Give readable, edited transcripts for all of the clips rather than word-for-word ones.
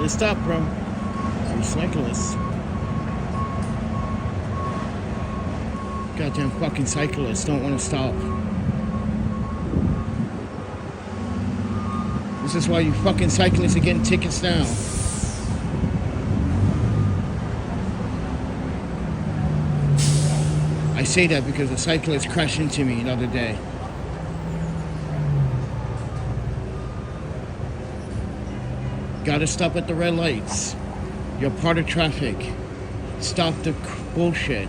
Gotta stop, bro. Some cyclists. Goddamn fucking cyclists don't want to stop. This is why you fucking cyclists are getting tickets now. I say that because a cyclist crashed into me the other day. Gotta stop at the red lights. You're part of traffic. Stop the bullshit.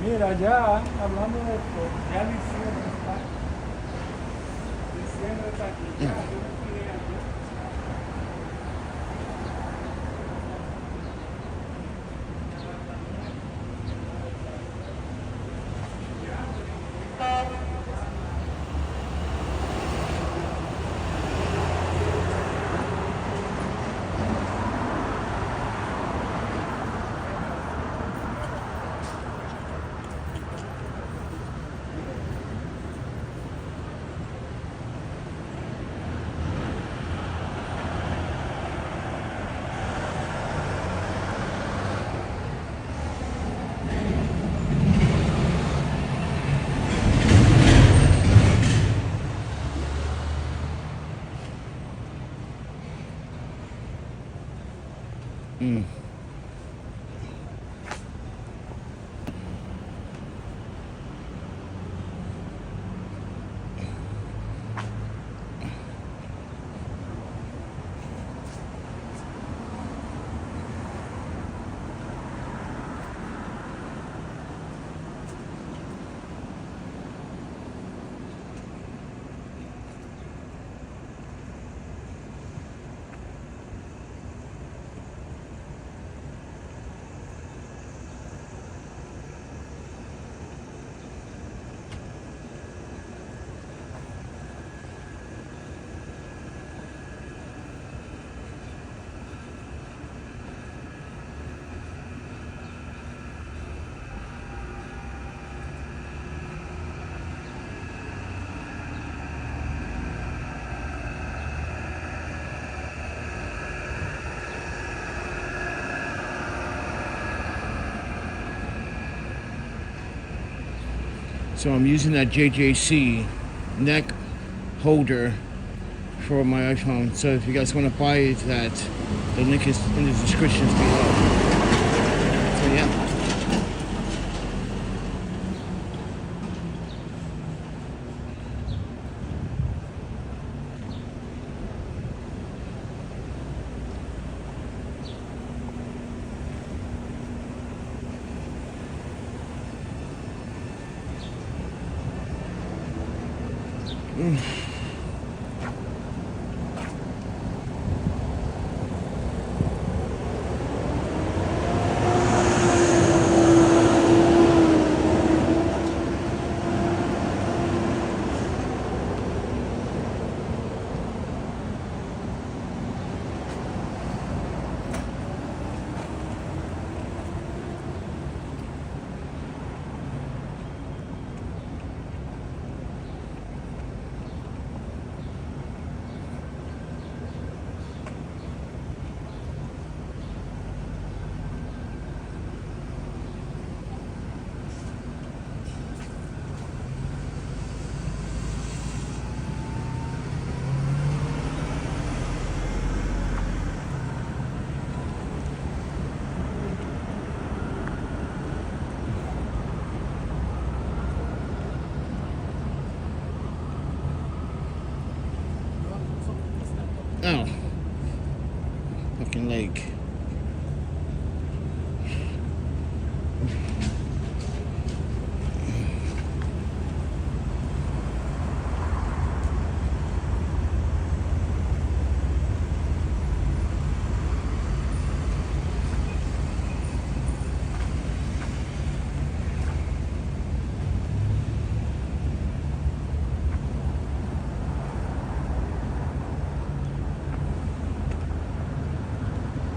Mira, ya hablando de esto, ya diciembre está. Diciembre está aquí. Ya, yo me fui ayer. So I'm using that JJC neck holder for my iPhone. So if you guys want to buy that, the link is in the descriptions below. So yeah. Oh, fucking leg.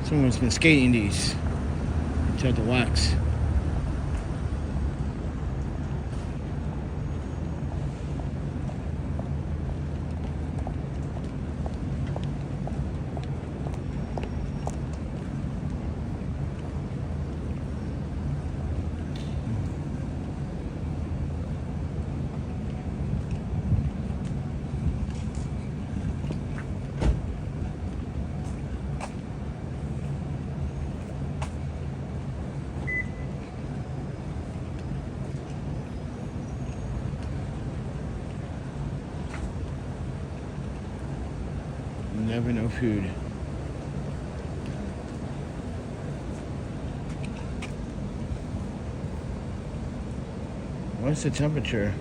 Someone's been skating these. Tried to wax. Never no food. What's the temperature?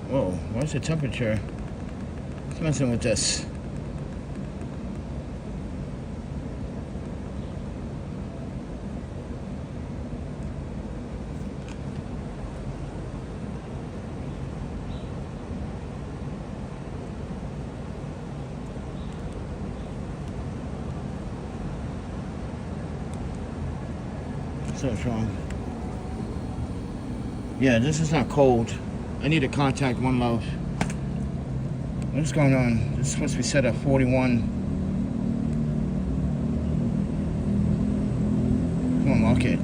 Whoa, what's the temperature? What's messing with this? What's wrong? Yeah, this is not cold. I need to contact One Love. What's going on? This is supposed to be set at 41. Come on, lock it.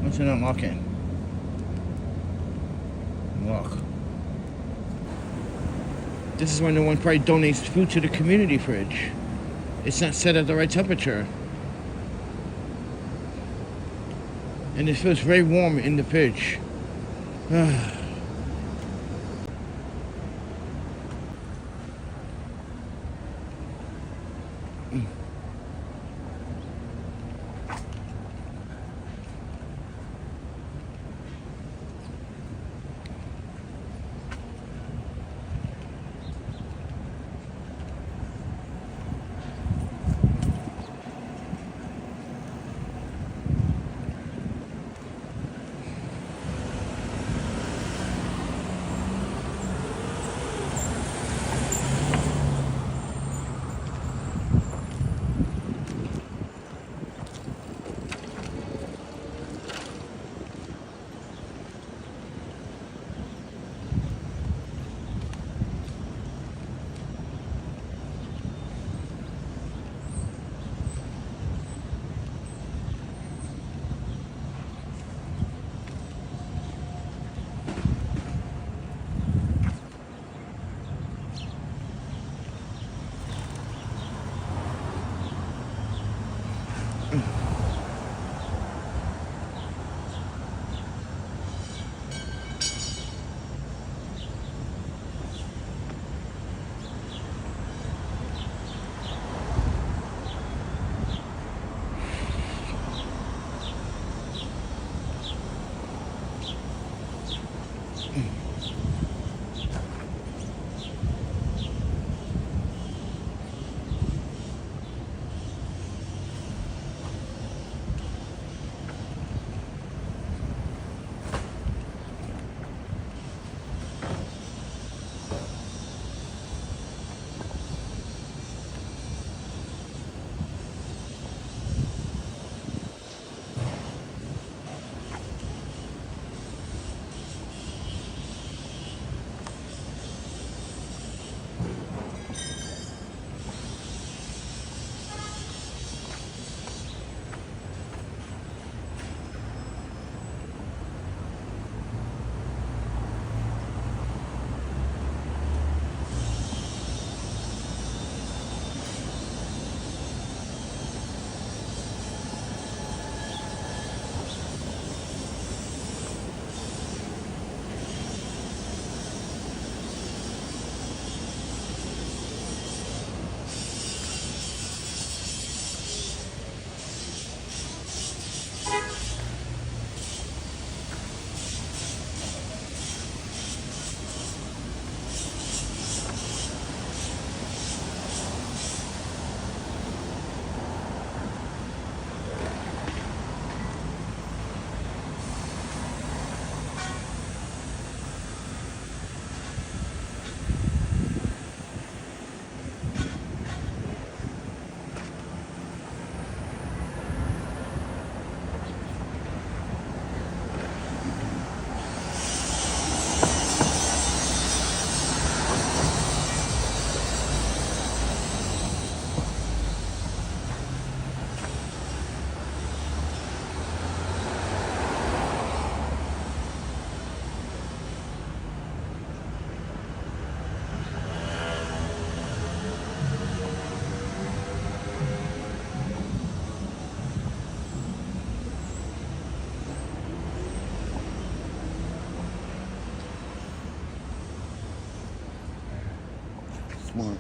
What's it unlocking? Lock. This is when no one probably donates food to the community fridge. It's not set at the right temperature. And it feels very warm in the fridge. Smart.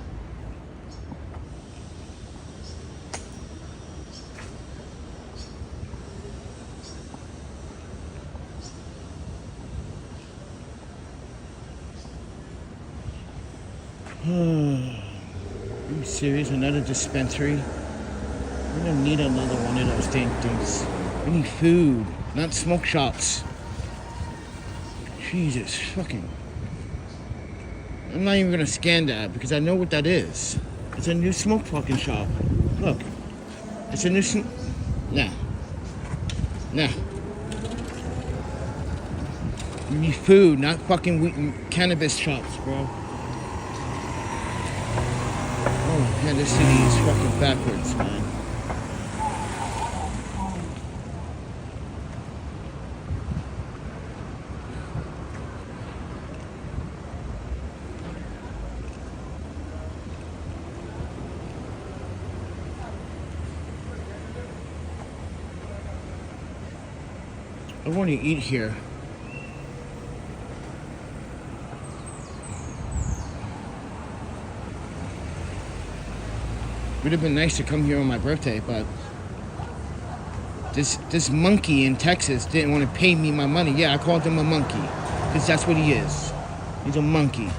Are you serious? Another dispensary? We don't need another one of those damn things. We need food, not smoke shops. Jesus fucking. I'm not even gonna scan that because I know what that is. It's a new smoke fucking shop. Look. It's a new Nah. Nah. We need food, not fucking cannabis shops, bro. Oh man, this city is fucking backwards, man. I want to eat here. Would have been nice to come here on my birthday, but this monkey in Texas didn't want to pay me my money. Yeah, I called him a monkey because that's what he is. He's a monkey.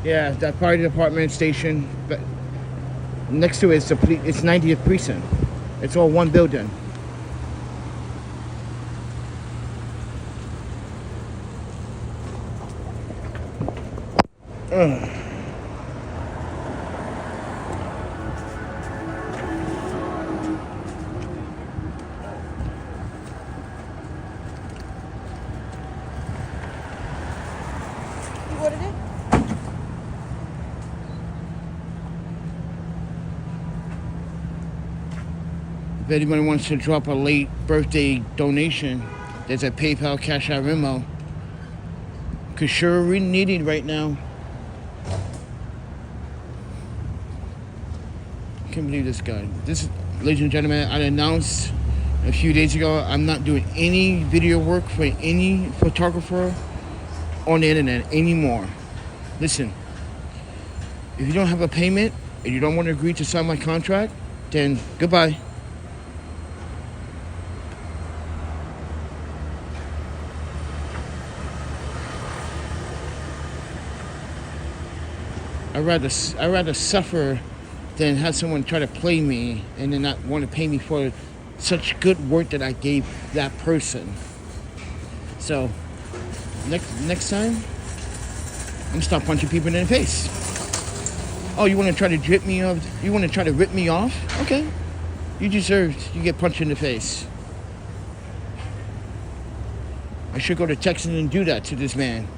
Yeah, that fire department station, but next to it is it's 90th precinct. It's all one building. Ugh. What is it? If anyone wants to drop a late birthday donation, there's a PayPal Cash App Venmo. Cause sure we're needed right now. Can't believe this guy. This, ladies and gentlemen, I announced a few days ago I'm not doing any video work for any photographer on the internet anymore. Listen, if you don't have a payment and you don't want to agree to sign my contract, then goodbye. I'd rather suffer than have someone try to play me and then not want to pay me for such good work that I gave that person. So next time, I'm gonna start punching people in the face. Oh, you want to try to rip me off? You want to try to rip me off? Okay, you deserved. You get punched in the face. I should go to Texas and do that to this man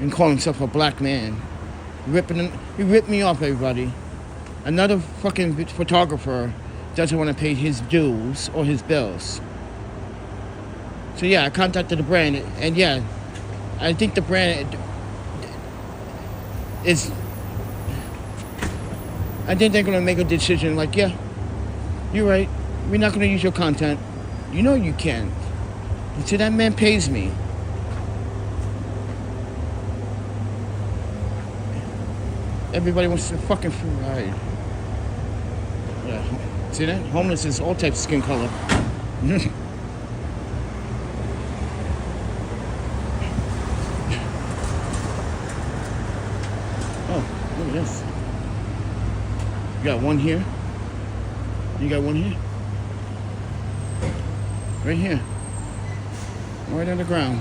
and call himself a black man. He ripped me off, everybody. Another fucking photographer doesn't want to pay his dues or his bills. So yeah, I contacted the brand, and yeah, I think the brand is. I think they're gonna make a decision like, yeah, you're right. We're not gonna use your content. You know you can. Until that man pays me. Everybody wants to fucking free ride. Yeah. See that? Homeless is all types of skin color. Oh, look at this. You got one here. You got one here. Right here. Right on the ground.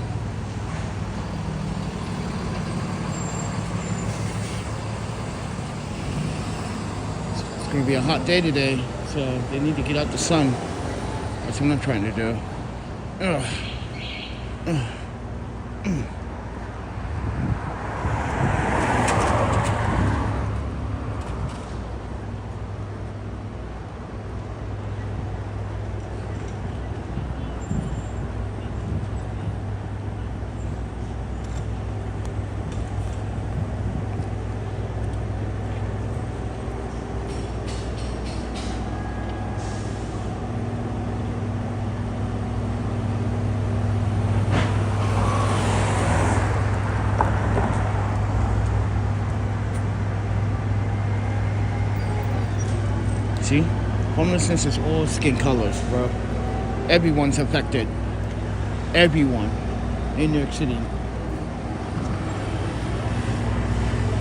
It's going to be a hot day today, so they need to get out the sun. That's what I'm trying to do. See? Homelessness is all skin colors, bro. Everyone's affected. Everyone in New York City.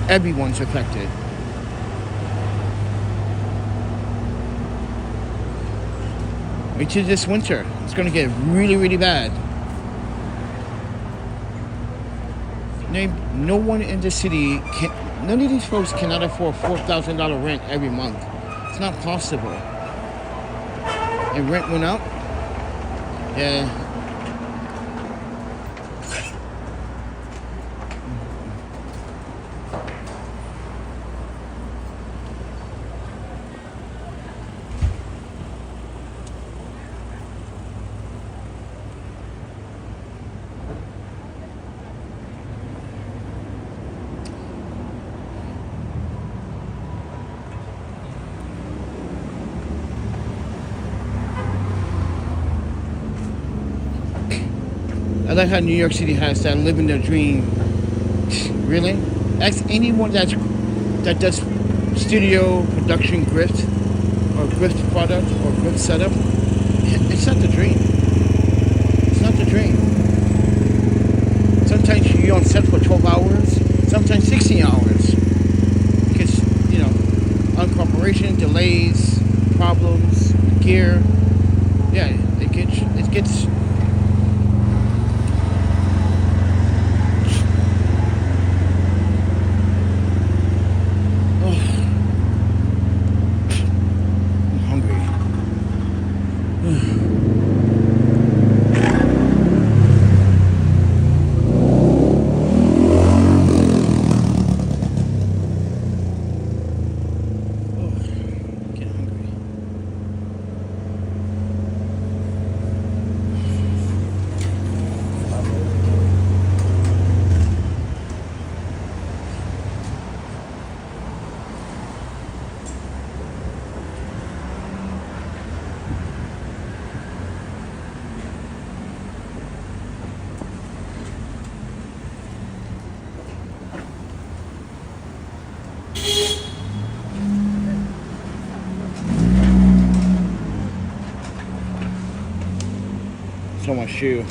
Everyone's affected. Wait till this winter. It's gonna get really, really bad. No one in the city none of these folks cannot afford $4,000 rent every month. It's not possible. And rent went up? Yeah. I like how New York City has that living their dream. Really? Ask anyone that does studio production grift or grift product or grift setup. It's not the dream. It's not the dream. Sometimes you're on set for 12 hours, sometimes 16 hours. Because, you know, uncorporation, delays, problems, gear. Yeah, it gets It's on my shoe.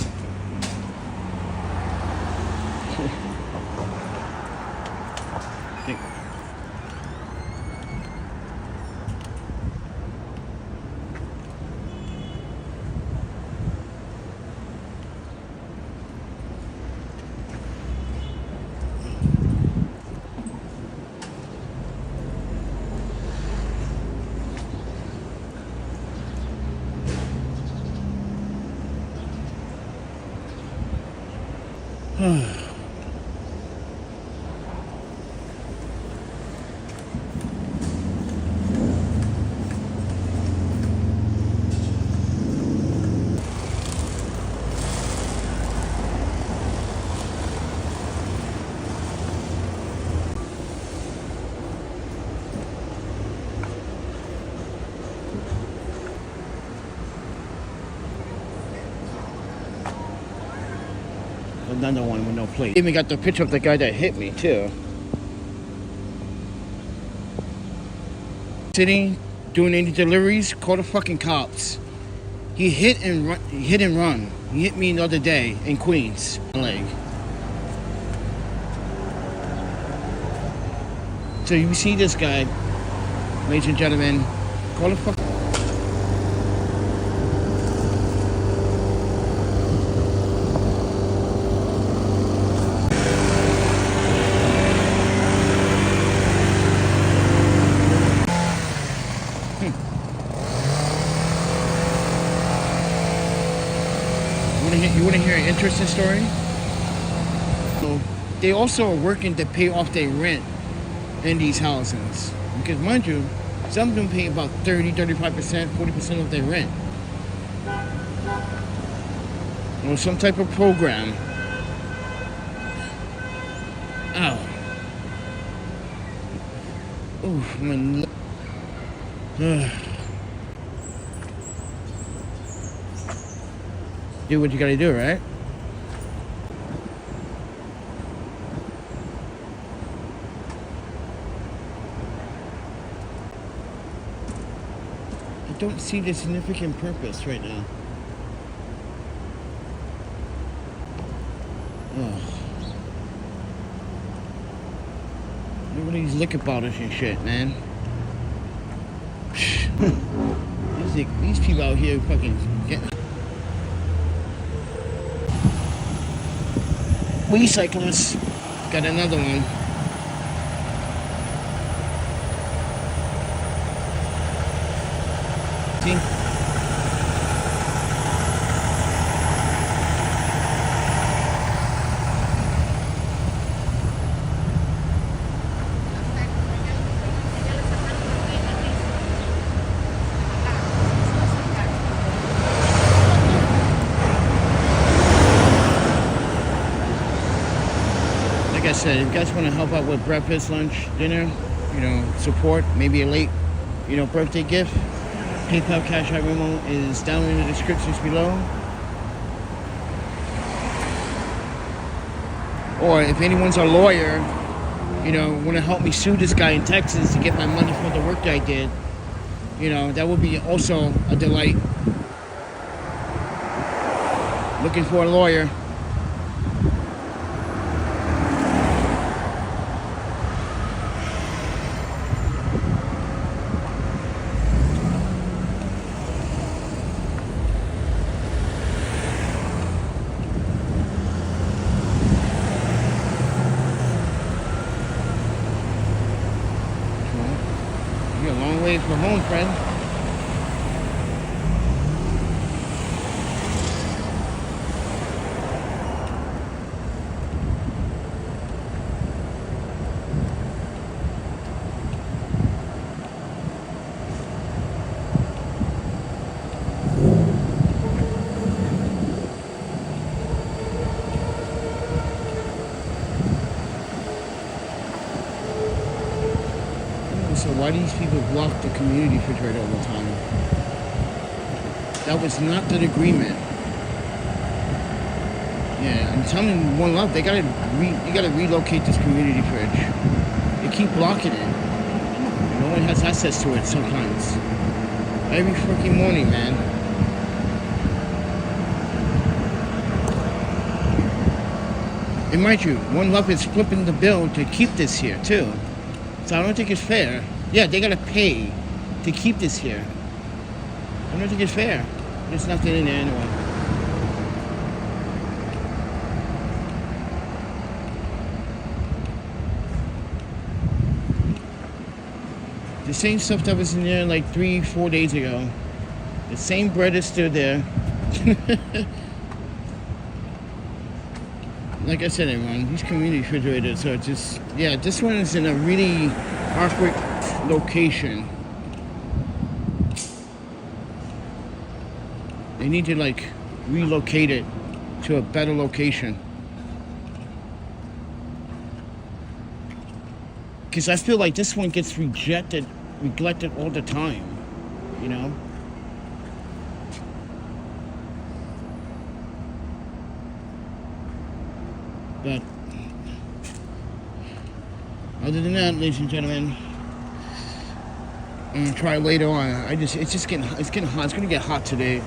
Another one with no plate. Even got the picture of the guy that hit me too. Sitting, doing any deliveries, call the fucking cops. He hit and run. He hit and run. He hit me the other day in Queens. Leg. So you see this guy, ladies and gentlemen, call the fuck. You want to hear an interesting story? So they also are working to pay off their rent in these houses. Because mind you, some of them pay about 30, 35%, 40% of their rent. Or some type of program. Ow. Oof, my do what you gotta do, right? I don't see the significant purpose right now. Ugh. Everybody's liquor bottles and shit, man. These people out here fucking getting. We cyclists got another one. See? Like I said, if you guys want to help out with breakfast, lunch, dinner, you know, support, maybe a late, you know, birthday gift, PayPal, Cash App, Venmo is down in the descriptions below. Or if anyone's a lawyer, you know, want to help me sue this guy in Texas to get my money for the work that I did, you know, that would be also a delight. Looking for a lawyer. You're a long way from home, friend. So why do these people block the community refrigerator all the time? That was not the agreement. Yeah, I'm telling you, One Love, you gotta relocate this community fridge. They keep blocking it. No one has access to it sometimes. Every freaking morning, man. And mind you, One Love is flipping the bill to keep this here too. So I don't think it's fair. Yeah, they gotta pay to keep this here. I don't think it's fair. There's nothing in there anyway. The same stuff that was in there like 3-4 days ago. The same bread is still there. Like I said, everyone, these community refrigerators are just, yeah, this one is in a really awkward location. They need to like relocate it to a better location. Because I feel like this one gets neglected all the time, you know? But other than that, ladies and gentlemen, I'm gonna try later on. It's getting hot. It's gonna get hot today,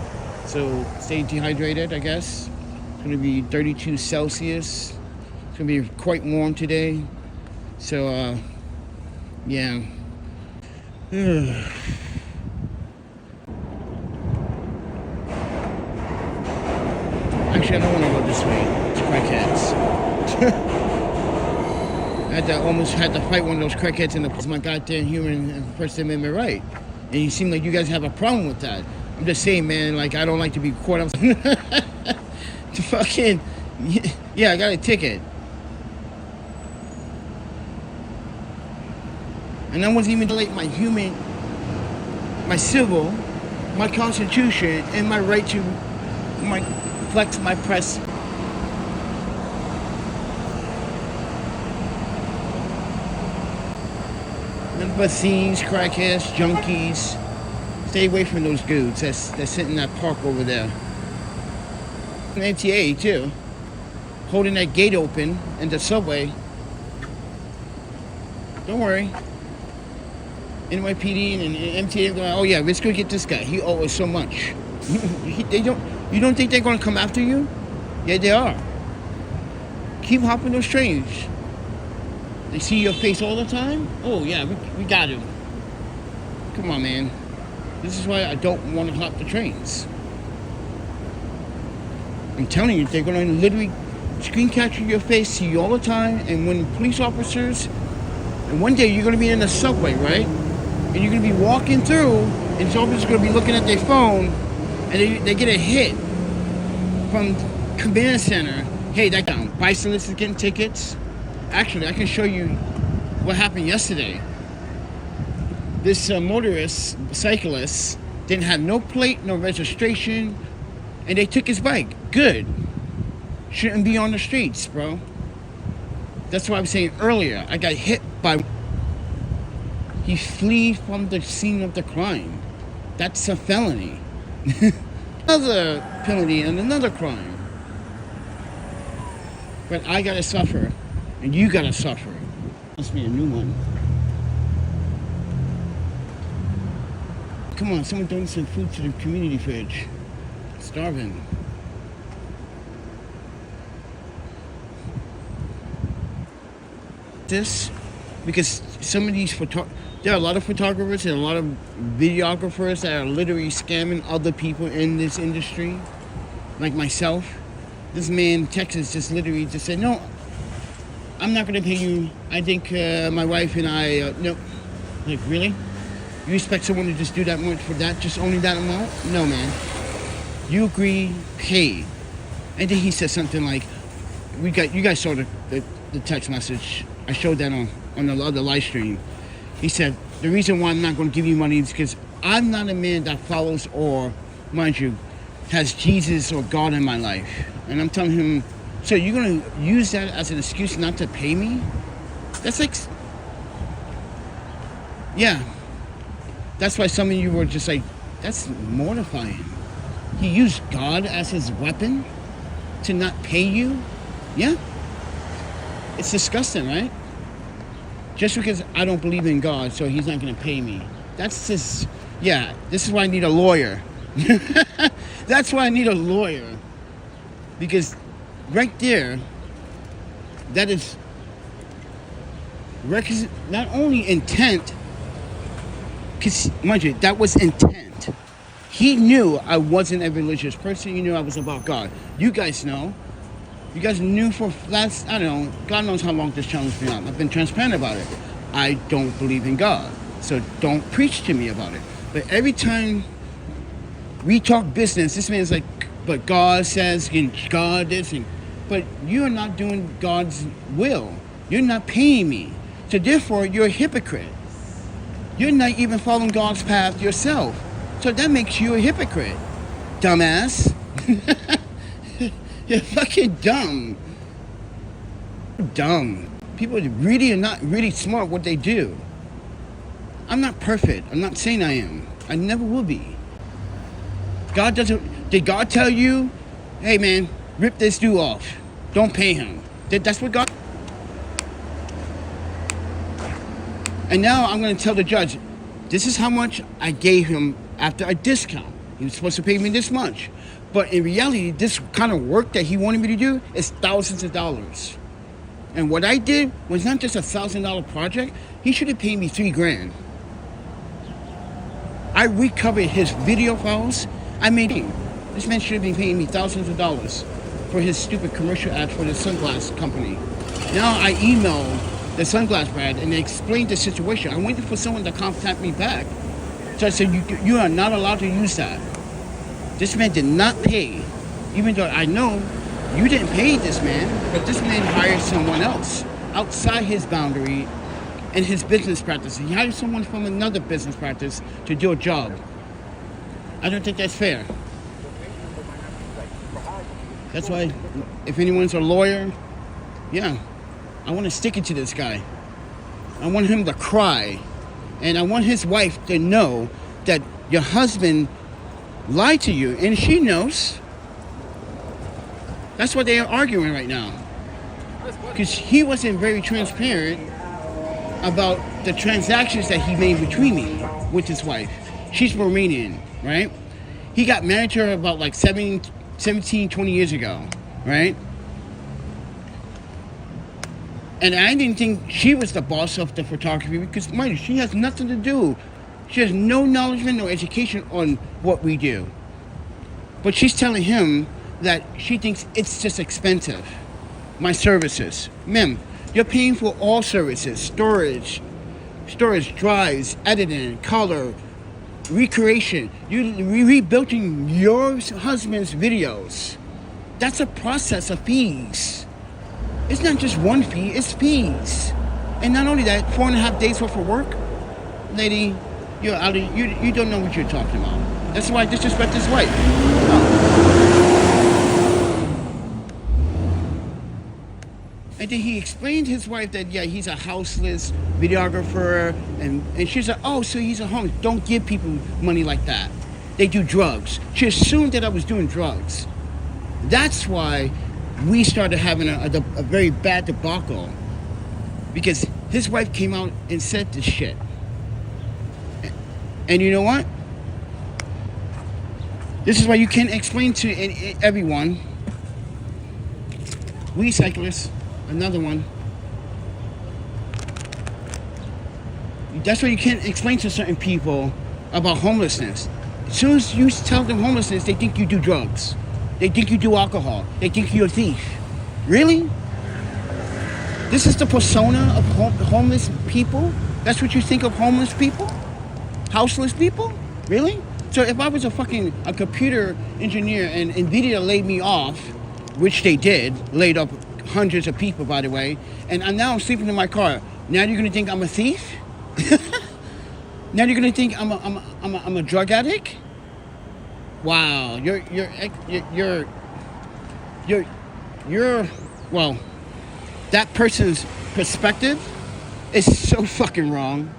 so stay dehydrated, I guess. It's gonna be 32 Celsius. It's gonna be quite warm today. So yeah. Actually, I don't want to go this way. It's crackheads. I almost had to fight one of those crackheads in my goddamn human First Amendment right. And you seem like you guys have a problem with that. I'm just saying, man, like, I don't like to be caught up. Fucking, yeah, I got a ticket. And I wasn't even violate my human, my civil, my constitution, and my right to flex my press. None but thieves, crackheads, junkies. Stay away from those dudes that's sitting in that park over there. And MTA too, holding that gate open in the subway. Don't worry. NYPD and MTA going, oh yeah, let's go get this guy. He owes us so much. You don't think they're gonna come after you? Yeah, they are. Keep hopping those trains. They see your face all the time? Oh yeah, we got him. Come on, man. This is why I don't want to hop the trains. I'm telling you, they're gonna literally screen capture your face, see you all the time, and when police officers, and one day you're gonna be in the subway, right? And you're gonna be walking through, and these officers are gonna be looking at their phone, and they get a hit from command center. Hey, that guy, bicyclist is getting tickets. Actually, I can show you what happened yesterday. This cyclist, didn't have no plate, no registration, and they took his bike. Good. Shouldn't be on the streets, bro. That's what I was saying earlier. I got hit by... He flee from the scene of the crime. That's a felony. Another penalty and another crime. But I gotta suffer, and you gotta suffer. Must be a new one. Come on, someone donate some food to the community fridge. Starving. This, because some of these there are a lot of photographers and a lot of videographers that are literally scamming other people in this industry, like myself. This man in Texas just literally just said, no, I'm not gonna pay you. I think my wife and I, no. Like, really? You expect someone to just do that much for that, just only that amount? No, man. You agree, pay. And then he said something like, you guys saw the text message. I showed that on the other live stream. He said, the reason why I'm not going to give you money is because I'm not a man that follows or, mind you, has Jesus or God in my life. And I'm telling him, so you're going to use that as an excuse not to pay me? That's like, yeah. That's why some of you were just like, that's mortifying. He used God as his weapon to not pay you? Yeah? It's disgusting, right? Just because I don't believe in God, so he's not going to pay me. That's just, yeah, this is why I need a lawyer. That's why I need a lawyer. Because right there, that is not only intent, because mind you, that was intent. He knew I wasn't a religious person. He knew I was about God. You guys know. You guys knew for last, I don't know, God knows how long this channel's been on. I've been transparent about it. I don't believe in God. So don't preach to me about it. But every time we talk business, this man's like, but God says, and God this, but you're not doing God's will. You're not paying me. So therefore, you're a hypocrite. You're not even following God's path yourself. So that makes you a hypocrite, dumbass. You're fucking dumb. Dumb. People really are not really smart what they do. I'm not perfect. I'm not saying I am. I never will be. God doesn't... Did God tell you, hey man, rip this dude off. Don't pay him. That's what God... And now I'm going to tell the judge, this is how much I gave him after a discount. He was supposed to pay me this much. But in reality, this kind of work that he wanted me to do is thousands of dollars. And what I did was not just $1,000 project. He should have paid me $3,000. I recovered his video files. I made him. This man should have been paying me thousands of dollars for his stupid commercial ad for the sunglass company. Now I emailed the sunglass brand and they explained the situation. I waited for someone to contact me back. So I said, you are not allowed to use that. This man did not pay, even though I know you didn't pay this man, but this man hired someone else outside his boundary and his business practice. He hired someone from another business practice to do a job. I don't think that's fair. That's why, if anyone's a lawyer, yeah, I want to stick it to this guy. I want him to cry. And I want his wife to know that your husband lied to you, and she knows. That's what they are arguing right now. Because he wasn't very transparent about the transactions that he made between me with his wife. She's Romanian, right? He got married to her about like 17, 20 years ago, right? And I didn't think she was the boss of the photography because, mind you, she has nothing to do. She has no knowledge and no education on what we do. But she's telling him that she thinks it's just expensive. My services. Ma'am, you're paying for all services. Storage, drives, editing, color, recreation. You're rebuilding your husband's videos. That's a process of fees. It's not just one fee, it's fees. And not only that, 4.5 days worth of work. Lady, you're out of, you don't know what you're talking about. That's why I disrespect his wife. And then he explained to his wife that, yeah, he's a houseless videographer. And she's like, oh, so he's a homeless. Don't give people money like that. They do drugs. She assumed that I was doing drugs. That's why we started having a very bad debacle. Because his wife came out and said this shit. And you know what? This is why you can't explain to everyone. We cyclists, another one. That's why you can't explain to certain people about homelessness. As soon as you tell them homelessness, they think you do drugs. They think you do alcohol. They think you're a thief. Really? This is the persona of homeless people? That's what you think of homeless people? Houseless people? Really? So if I was a computer engineer and NVIDIA laid me off, which they did, laid off hundreds of people, by the way, and now I'm sleeping in my car, now you're gonna think I'm a thief? Now you're gonna think I'm a drug addict? Wow, you're well, that person's perspective is so fucking wrong.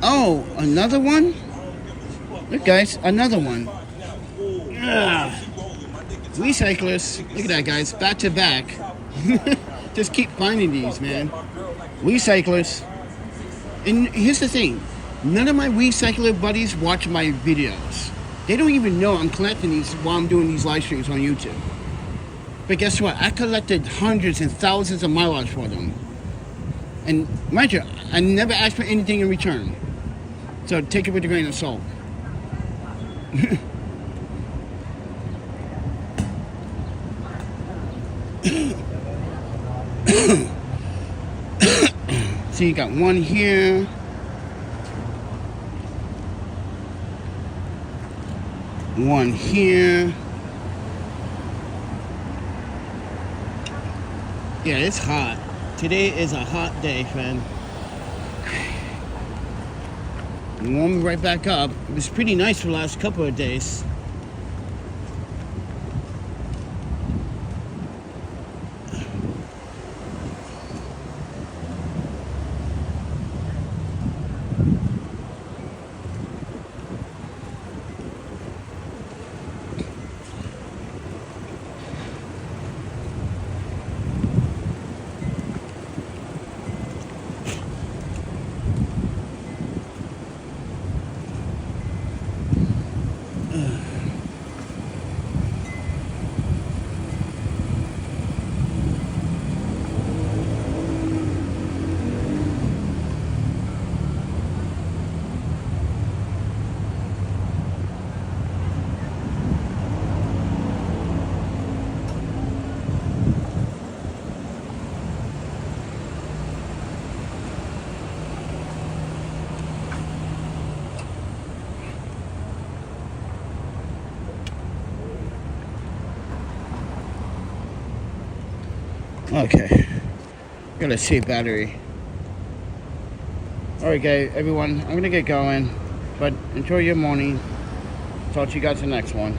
Oh, another one? Look, guys, another one. Ugh. We cyclists, look at that, guys, back to back. Just keep finding these, man. We cyclists. And here's the thing, none of my recycler buddies watch my videos. They don't even know I'm collecting these while I'm doing these live streams on YouTube. But guess what? I collected hundreds and thousands of MOLUS for them. And mind you, I never asked for anything in return. So take it with a grain of salt. So you got one here. One here. Yeah, it's hot. Today is a hot day, friend. Warm right back up. It was pretty nice for the last couple of days. Okay, gotta save battery. Alright guys, everyone, I'm gonna get going, but enjoy your morning. Talk to you guys in the next one.